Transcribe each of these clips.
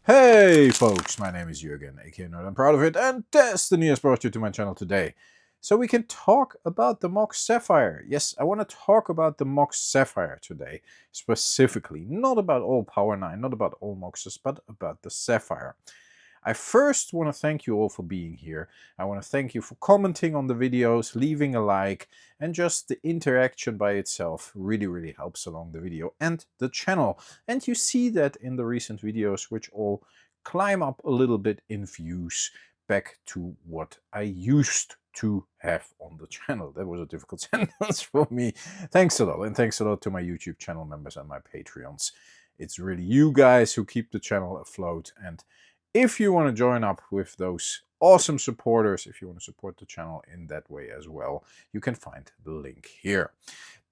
Hey folks, my name is Jürgen, aka NerdAndProudOfIt, and Destiny has brought you to my channel today. So we can talk about the Mox Sapphire. Yes, I want to talk about the Mox Sapphire today, specifically. Not about all Power 9, not about all Moxes, but about the Sapphire. I first want to thank you all for being here. I want to thank you for commenting on the videos, leaving a like, and just the interaction by itself really helps along the video and the channel. And you see that in the recent videos, which all climb up a little bit in views back to what I used to have on the channel. That was a difficult sentence for me. Thanks a lot, and thanks a lot to my YouTube channel members and my Patreons. It's really you guys who keep the channel afloat, and if you want to join up with those awesome supporters, if you want to support the channel in that way as well, you can find the link here.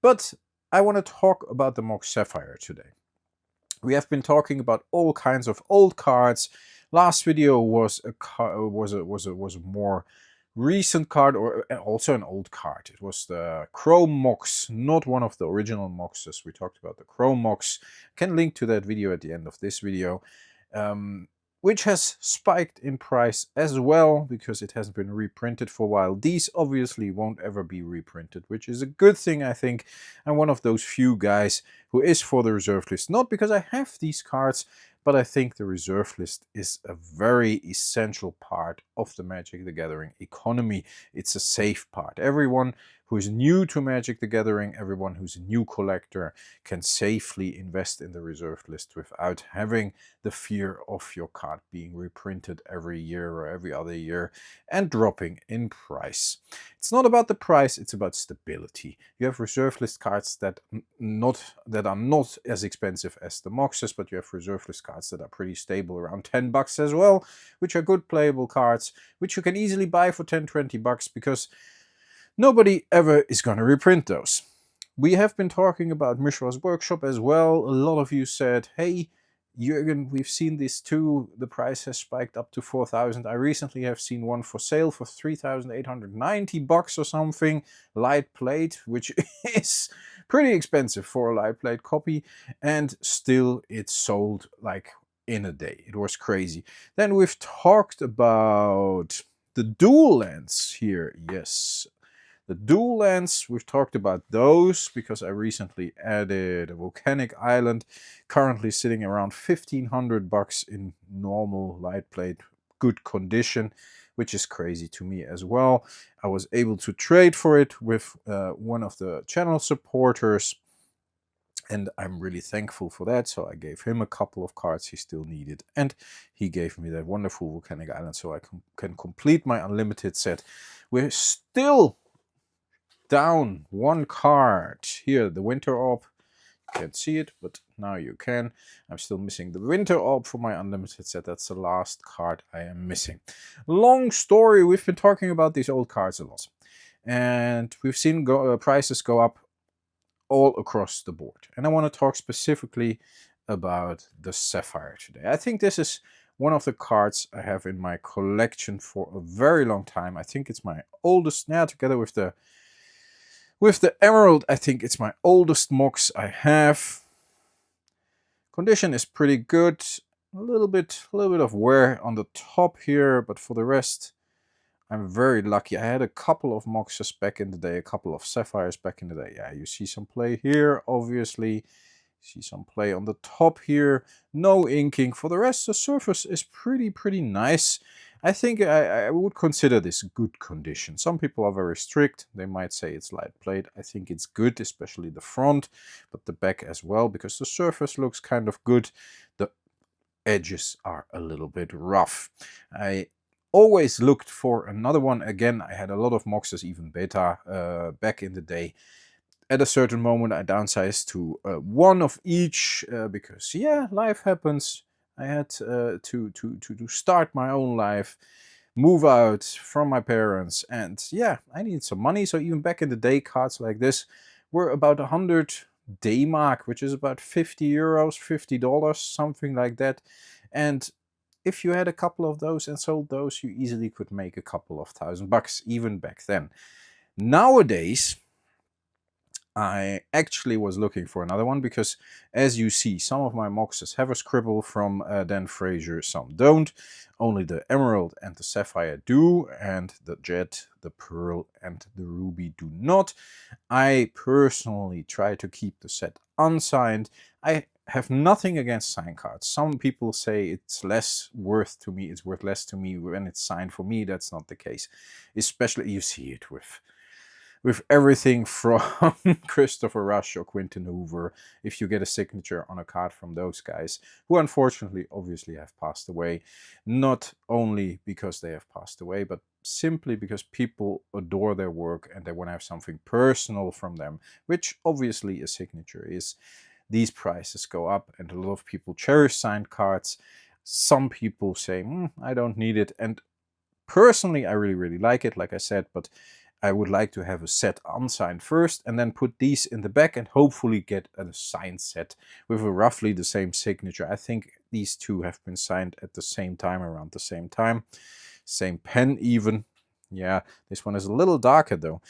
But I want to talk about the Mox Sapphire today. We have been talking about all kinds of old cards. Last video was a more recent card, or also an old card. It was the Chrome Mox, not one of the original Moxes. We talked about the Chrome Mox. I can link to that video at the end of this video. Which has spiked in price as well because it hasn't been reprinted for a while. These obviously won't ever be reprinted, which is a good thing, I think. I'm one of those few guys who is for the reserve list. Not because I have these cards, but I think the reserve list is a very essential part of the Magic the Gathering economy. It's a safe part. Everyone who is new to Magic the Gathering, everyone who's a new collector, can safely invest in the reserve list without having the fear of your card being reprinted every year or every other year and dropping in price. It's not about the price, it's about stability. You have reserve list cards that are not as expensive as the Moxes, but you have reserve list cards that are pretty stable, around 10 bucks as well, which are good playable cards, which you can easily buy for 10-20 bucks because nobody ever is going to reprint those. We have been talking about Mishra's Workshop as well. A lot of you said, hey, Jürgen, we've seen this too. The price has spiked up to 4,000. I recently have seen one for sale for 3,890 bucks or something. Light plate, which is pretty expensive for a light plate copy. And still it sold like in a day. It was crazy. Then we've talked about the dual lands here. Yes. The dual lands, we've talked about those because I recently added a volcanic island, currently sitting around 1,500 bucks in normal light plate, good condition, which is crazy to me as well. I was able to trade for it with one of the channel supporters, and I'm really thankful for that. So I gave him a couple of cards he still needed, and he gave me that wonderful volcanic island so I can complete my unlimited set. We're still down one card here, the Winter Orb. You can't see it, but now you can. I'm still missing the Winter Orb for my unlimited set. That's the last card I am missing. Long story, we've been talking about these old cards a lot, and we've seen prices go up all across the board. And I want to talk specifically about the Sapphire today. I think this is one of the cards I have in my collection for a very long time. I think it's my oldest, now together with the Emerald, I think it's my oldest Mox I have. Condition is pretty good. A little bit of wear on the top here, but for the rest, I'm very lucky. I had a couple of Moxes back in the day, a couple of Sapphires back in the day. Yeah, you see some play here, obviously. You see some play on the top here. No inking. For the rest, the surface is pretty nice. I think I would consider this good condition. Some people are very strict. They might say it's light plate. I think it's good, especially the front, but the back as well, because the surface looks kind of good. The edges are a little bit rough. I always looked for another one. Again, I had a lot of Moxes, even beta, back in the day. At a certain moment, I downsized to one of each because, yeah, life happens. I had to start my own life, move out from my parents, and yeah, I needed some money. So even back in the day, cards like this were about 100 day mark, which is about 50 euros, $50, something like that. And if you had a couple of those and sold those, you easily could make a couple of $1,000 even back then. Nowadays, I actually was looking for another one because, as you see, some of my Moxes have a scribble from Dan Fraser, some don't. Only the Emerald and the Sapphire do, and the Jet, the Pearl, and the Ruby do not. I personally try to keep the set unsigned. I have nothing against signed cards. Some people say it's less worth to me, it's worth less to me when it's signed. For me, that's not the case. Especially, you see it with everything from Christopher Rush or Quinton Hoover, if you get a signature on a card from those guys, who unfortunately obviously have passed away, not only because they have passed away, but simply because people adore their work and they want to have something personal from them, which obviously a signature is. These prices go up and a lot of people cherish signed cards. Some people say, I don't need it. And personally, I really like it, like I said, but I would like to have a set unsigned first and then put these in the back and hopefully get a signed set with a roughly the same signature. I think these two have been signed at the same time, around the same time. Same pen even. Yeah, this one is a little darker though.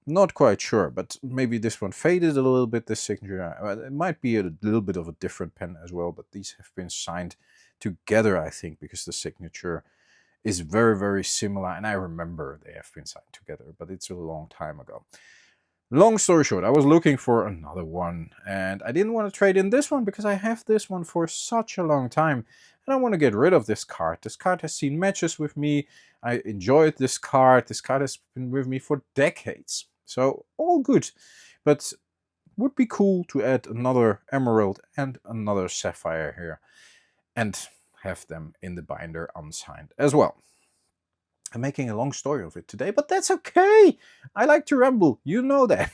Not quite sure, but maybe this one faded a little bit, this signature. It might be a little bit of a different pen as well, but these have been signed together, I think, because the signature is very similar, and I remember they have been signed together, but it's a long time ago. Long story short, I was looking for another one, and I didn't want to trade in this one because I have this one for such a long time, and I want to get rid of this card. This card has seen matches with me. I enjoyed this card. This card has been with me for decades, so all good. But would be cool to add another Emerald and another Sapphire here, and have them in the binder unsigned as well. I'm making a long story of it today, but that's okay. I like to ramble, you know that.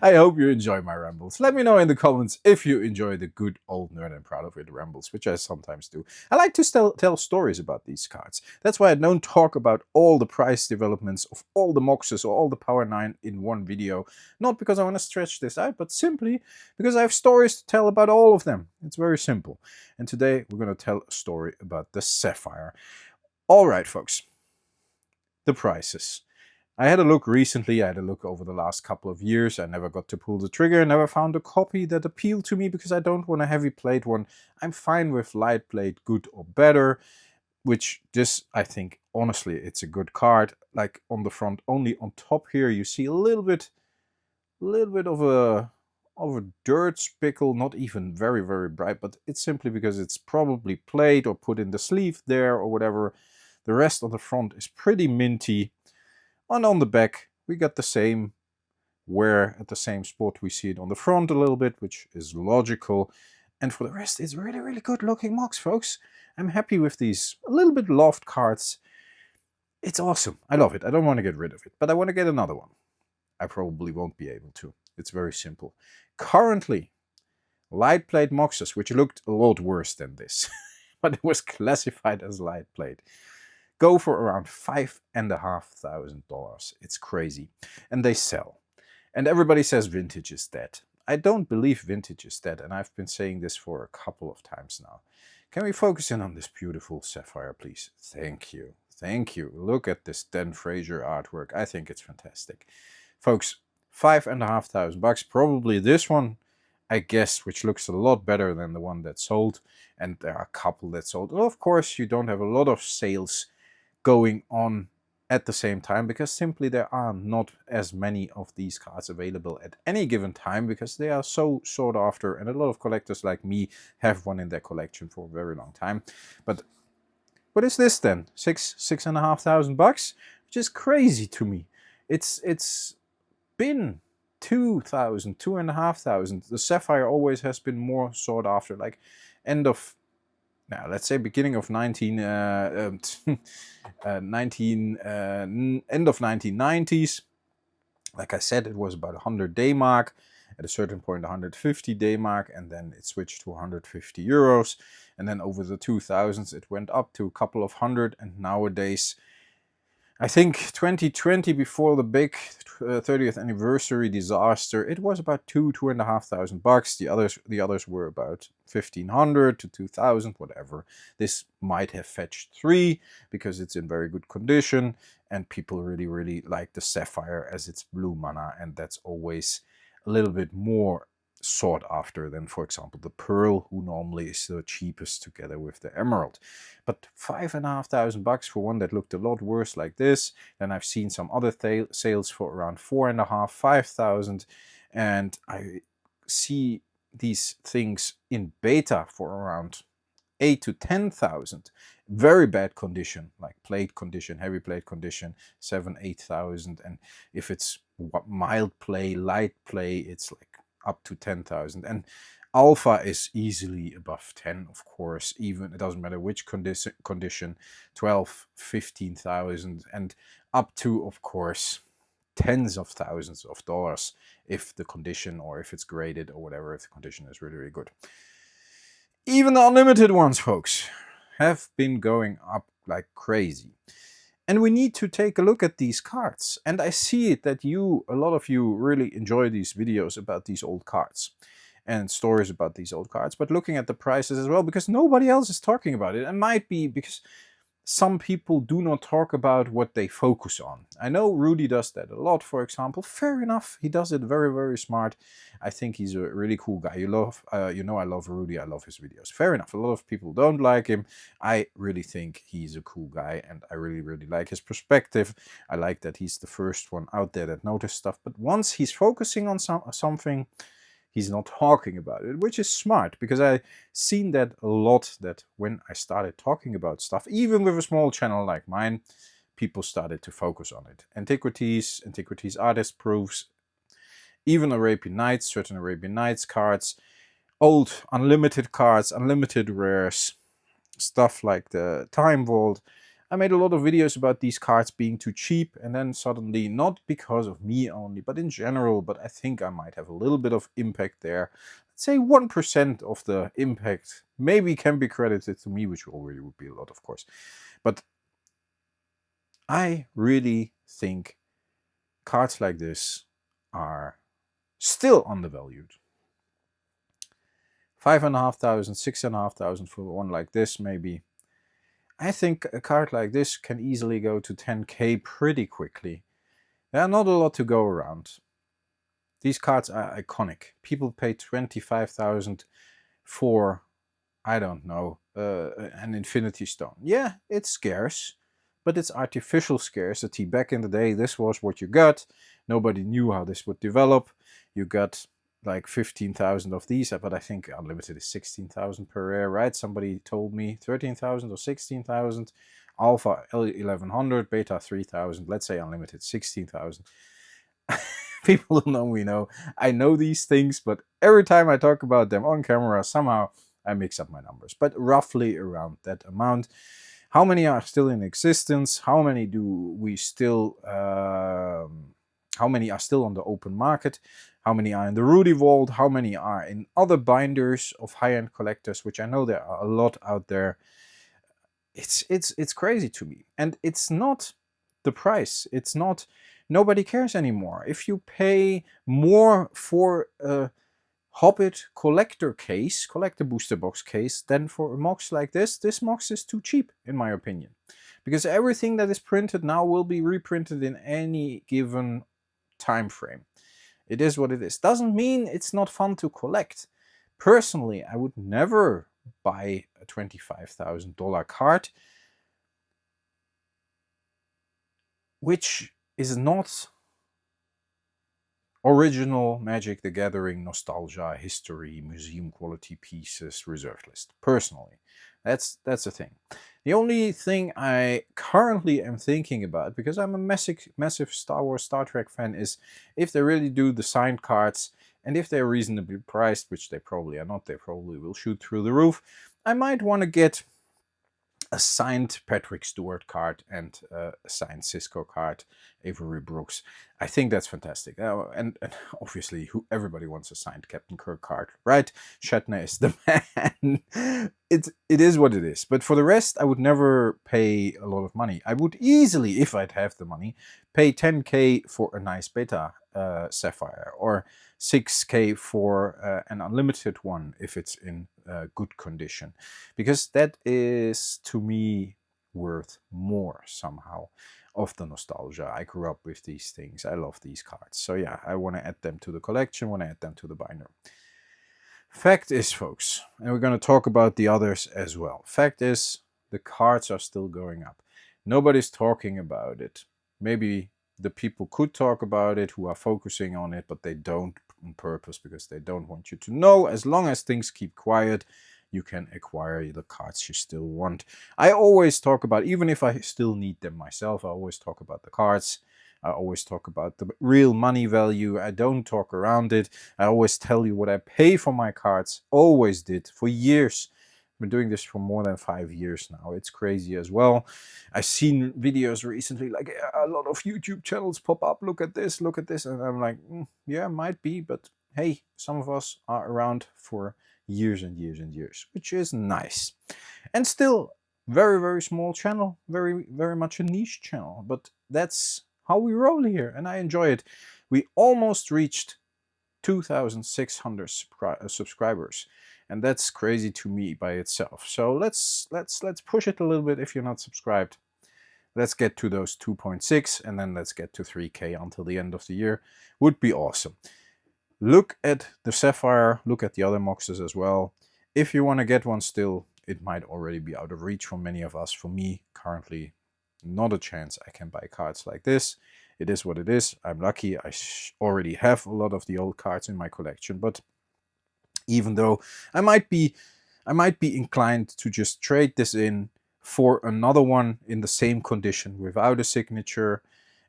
I hope you enjoy my rambles. Let me know in the comments if you enjoy the good old Nerd and Proud of It rambles, which I sometimes do. I like to tell stories about these cards. That's why I don't talk about all the price developments of all the Moxes or all the Power 9 in one video. Not because I want to stretch this out, but simply because I have stories to tell about all of them. It's very simple. And today we're going to tell a story about the Sapphire. Alright folks, the prices. I had a look recently, I had a look over the last couple of years. I never got to pull the trigger, never found a copy that appealed to me because I don't want a heavy plate one. I'm fine with light plate, good or better, which this, I think, honestly, it's a good card. Like on the front, only on top here, you see a little bit of a dirt speckle, not even very bright, but it's simply because it's probably played or put in the sleeve there or whatever. The rest of the front is pretty minty. And on the back, we got the same wear at the same spot. We see it on the front a little bit, which is logical. And for the rest, it's really good looking Mox, folks. I'm happy with these a little bit loft cards. It's awesome. I love it. I don't want to get rid of it, but I want to get another one. I probably won't be able to. It's very simple. Currently, light plate Moxes, which looked a lot worse than this, but it was classified as light plate, go for around $5,500. It's crazy. And they sell. And everybody says vintage is dead. I don't believe vintage is dead, and I've been saying this for a couple of times now. Can we focus in on this beautiful Sapphire, please? Thank you. Thank you. Look at this Dan Fraser artwork. I think it's fantastic. Folks, $5,500. Probably this one, I guess, which looks a lot better than the one that sold. And there are a couple that sold. Well, of course, you don't have a lot of sales going on at the same time because simply there are not as many of these cards available at any given time because they are so sought after, and a lot of collectors like me have one in their collection for a very long time. But what is this then? $6,500, which is crazy to me. It's been $2,000, $2,500. The Sapphire always has been more sought after, like end of, now let's say beginning of end of 1990s. Like I said, it was about a 100-day mark. At a certain point, 150-day mark, and then it switched to 150 euros. And then over the 2000s, it went up to a couple of hundred, and nowadays, I think 2020, before the big 30th anniversary disaster, it was about $2,500. The others were about 1,500 to 2,000, whatever. This might have fetched $3 because it's in very good condition. and people really like the Sapphire as it's blue mana, and that's always a little bit more sought after than, for example, the Pearl, who normally is the cheapest together with the Emerald. But $5,500 for one that looked a lot worse like this. Then I've seen some other sales for around $4,500, $5,000, and I see these things in beta for around 8 to 10,000. Very bad condition, like plate condition, heavy plate condition, 7, 8,000. And if it's mild play, light play, it's like up to 10,000. And alpha is easily above 10, of course. Even it doesn't matter which condition, 12, 15,000, and up to, of course, tens of thousands of dollars if the condition, or if it's graded or whatever, if the condition is really good. Even the unlimited ones, folks, have been going up like crazy. And we need to take a look at these cards. And I see it that a lot of you really enjoy these videos about these old cards and stories about these old cards, but looking at the prices as well, because nobody else is talking about it. It might be because some people do not talk about what they focus on. I know Rudy does that a lot, for example. Fair enough, he does it very smart. I think he's a really cool guy. You know I love Rudy, I love his videos. Fair enough, a lot of people don't like him. I really think he's a cool guy, and I really like his perspective. I like that he's the first one out there that noticed stuff. But once he's focusing on something, he's not talking about it, which is smart, because I've seen that a lot, that when I started talking about stuff, even with a small channel like mine, people started to focus on it. Antiquities, artist proofs, even Arabian Nights, certain Arabian Nights cards, old unlimited cards, unlimited rares, stuff like the Time Vault. I made a lot of videos about these cards being too cheap, and then suddenly, not because of me only, but in general, but I think I might have a little bit of impact there. Let's say 1% of the impact maybe can be credited to me, which already would be a lot, of course. But I really think cards like this are still undervalued. $5,500, $6,500 for one like this, maybe. I think a card like this can easily go to 10k pretty quickly. There are not a lot to go around. These cards are iconic. People pay 25,000 for, I don't know, an Infinity Stone. Yeah, it's scarce, but it's artificial scarcity. Back in the day, this was what you got. Nobody knew how this would develop. You got like 15,000 of these, but I think unlimited is 16,000 per rare, right? Somebody told me 13,000 or 16,000. Alpha 1100, beta 3,000. Let's say unlimited 16,000. People who know me know I know these things, but every time I talk about them on camera, somehow I mix up my numbers. But roughly around that amount. How many are still in existence? How many do we still? How many are still on the open market? How many are in the Rudy Vault? How many are in other binders of high-end collectors, which I know there are a lot out there. It's crazy to me. And it's not the price. It's not, nobody cares anymore. If you pay more for a Hobbit collector booster box case, than for a Mox like this Mox is too cheap, in my opinion. Because everything that is printed now will be reprinted in any given time frame. It is what it is. Doesn't mean it's not fun to collect. Personally, I would never buy a $25,000 card, which is not original Magic the Gathering, nostalgia, history, museum quality pieces, reserved list. Personally, that's the thing. The only thing I currently am thinking about, because I'm a massive Star Wars, Star Trek fan, is if they really do the signed cards, and if they're reasonably priced, which they probably are not, they probably will shoot through the roof, I might want to get a signed Patrick Stewart card and a signed Cisco card, Avery Brooks. I think that's fantastic. And obviously, everybody wants a signed Captain Kirk card, right? Shatner is the man. It is what it is. But for the rest, I would never pay a lot of money. I would easily, if I'd have the money, pay 10k for a nice beta Sapphire, or 6k for an unlimited one if it's in good condition, because that is to me worth more somehow. of the nostalgia. I grew up with these things. I love these cards. So yeah, I want to add them to the collection, want to add them to the binder. Fact is, folks, and we're going to talk about the others as well. Fact is, the cards are still going up. Nobody's talking about it. Maybe the people could talk about it who are focusing on it, but they don't on purpose because they don't want you to know. As long as things keep quiet, you can acquire the cards you still want. I always talk about, even if I still need them myself, I always talk about the cards. I always talk about the real money value. I don't talk around it. I always tell you what I pay for my cards. Always did for years. I've been doing this for more than 5 years now. It's crazy as well. I've seen videos recently, like a lot of YouTube channels pop up. Look at this, look at this. And I'm like, yeah, might be. But hey, some of us are around for years and years and years, which is nice. And still, very, very small channel. Very, very much a niche channel. But that's how we roll here, and I enjoy it. We almost reached 2,600 subscribers, and that's crazy to me by itself. So let's push it a little bit. If you're not subscribed, let's get to those 2.6, and then let's get to 3K until the end of the year. Would be awesome. Look at the Sapphire, look at the other Moxes as well. If you want to get one still, it might already be out of reach for many of us. For me, currently, not a chance I can buy cards like this. It is what it is. I'm lucky. I already have a lot of the old cards in my collection, but even though I might be inclined to just trade this in for another one in the same condition without a signature.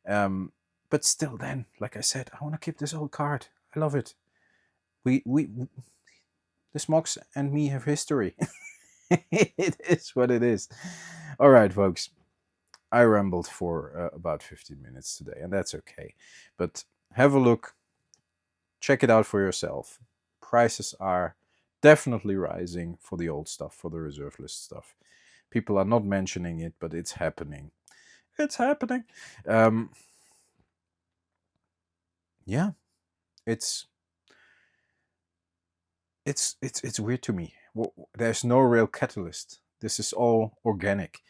But still, then, like I said, I want to keep this old card. I love it. This Mox and me have history. It is what it is. All right, folks. I rambled for about 15 minutes today, and that's okay. But have a look. Check it out for yourself. Prices are definitely rising for the old stuff, for the reserve list stuff. People are not mentioning it, but it's happening. It's happening. Yeah, it's weird to me. There's no real catalyst. This is all organic.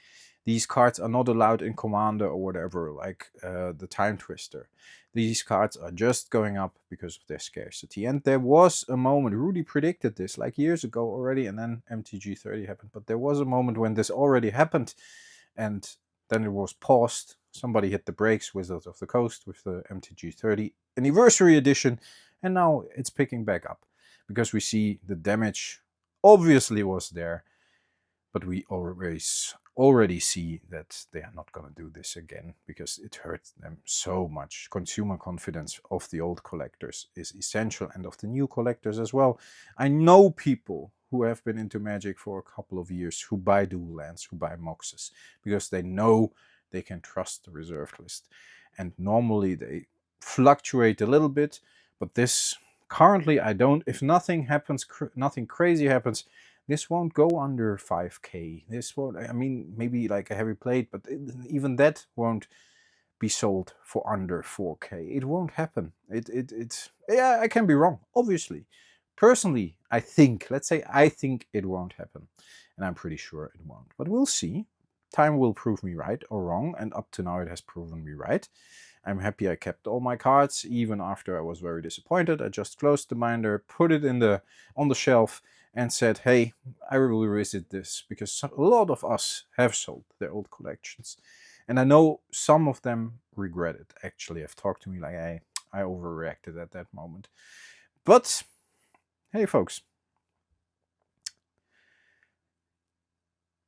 These cards are not allowed in Commander or whatever, like the Time Twister. These cards are just going up because of their scarcity. And there was a moment, Rudy predicted this like years ago already, and then MTG 30 happened. But there was a moment when this already happened, and then it was paused. Somebody hit the brakes, Wizards of the Coast, with the MTG 30 Anniversary Edition, and now it's picking back up. Because we see the damage obviously was there, but we already see that they are not going to do this again because it hurt them so much. Consumer confidence of the old collectors is essential, and of the new collectors as well. I know people who have been into Magic for a couple of years who buy dual lands, who buy Moxes, because they know they can trust the reserved list. And normally they fluctuate a little bit, but this currently I don't. If nothing happens, nothing crazy happens, this won't go under 5K. This won't, I mean, maybe like a heavy plate, but even that won't be sold for under 4K. It won't happen. It's, yeah, I can be wrong, obviously. Personally, I think it won't happen. And I'm pretty sure it won't. But we'll see. Time will prove me right or wrong, and up to now it has proven me right. I'm happy I kept all my cards, even after I was very disappointed. I just closed the binder, put it on the shelf, and said, hey, I will revisit this, because a lot of us have sold their old collections. And I know some of them regret it, actually. Have talked to me like, hey, I overreacted at that moment. But, hey folks,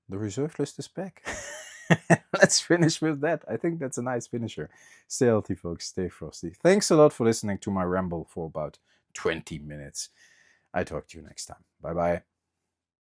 the reserve list is back. Let's finish with that. I think that's a nice finisher. Stay healthy, folks. Stay frosty. Thanks a lot for listening to my ramble for about 20 minutes. I talk to you next time. Bye-bye.